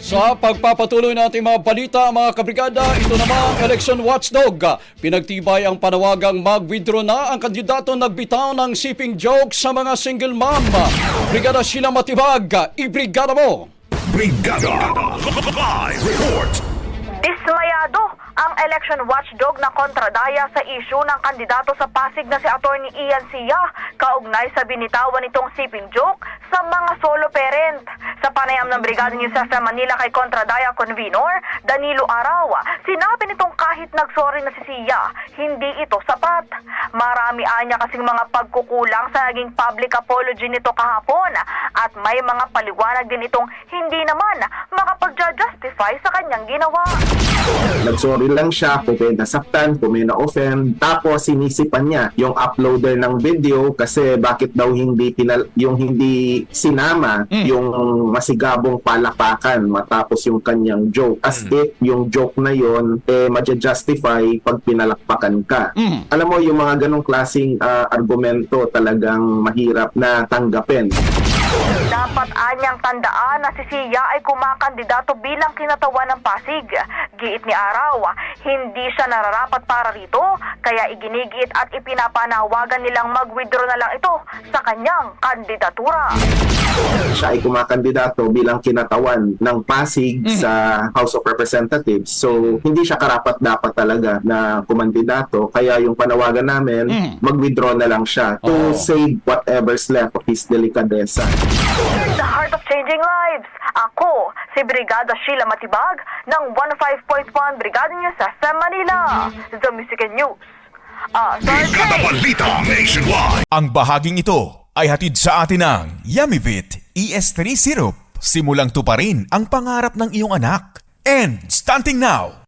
Sa pagpapatuloy ng ating mga balita, mga kabrigada, ito namang election watchdog. Pinagtibay ang panawagang mag-withdraw na ang kandidato nagbitaw ng siping joke sa mga single mom. Brigada Sheila Matibag, ibrigada mo! Brigada Live Report. Dismayado ang election watchdog na kontradaya sa isyu ng kandidato sa Pasig na si Atty. Ian Sia kaugnay sa binitawan nitong siping joke sa mga solo parent. Sa panayam ng Brigada News sa Manila kay kontradaya convenor Danilo Arawa, sinabi nitong kahit nagsorry na si Sia, hindi ito sapat. Marami anya kasing mga pagkukulang sa naging public apology nito kahapon at may mga paliwanag din itong hindi naman makapag-justify sa kanyang ginawa. Nagsorry lang siya kung may nasaktan, kung may na-offend. Tapos sinisipan niya yung uploader ng video kasi bakit daw hindi sinama yung masigabong palakpakan matapos yung kanyang joke. As if yung joke na yon ma-justify pag pinalakpakan ka. Alam mo, yung mga ganong klaseng argumento talagang mahirap na tanggapin. Dapat anyang tandaan na si Sia ay kumakandidato bilang kinatawan ng Pasig. Giit ni Araw, hindi siya nararapat para rito, kaya iginigit at ipinapanawagan nilang mag-withdraw na lang ito sa kanyang kandidatura. Siya ay kumakandidato bilang kinatawan ng Pasig sa House of Representatives. So, hindi siya karapat-dapat talaga na kumandidato. Kaya yung panawagan namin, mag-withdraw na lang siya to save whatever's left of his delikadesa. The heart of changing lives. Ako, si Brigada Sheila Matibag ng 105.1 Brigada News sa Manila. The Music and News. Brigada Balita Nationwide. Ang bahaging ito ay hatid sa atin ng Yummy-Vit ES3 Syrup. Simulang tuparin ang pangarap ng iyong anak. And starting now,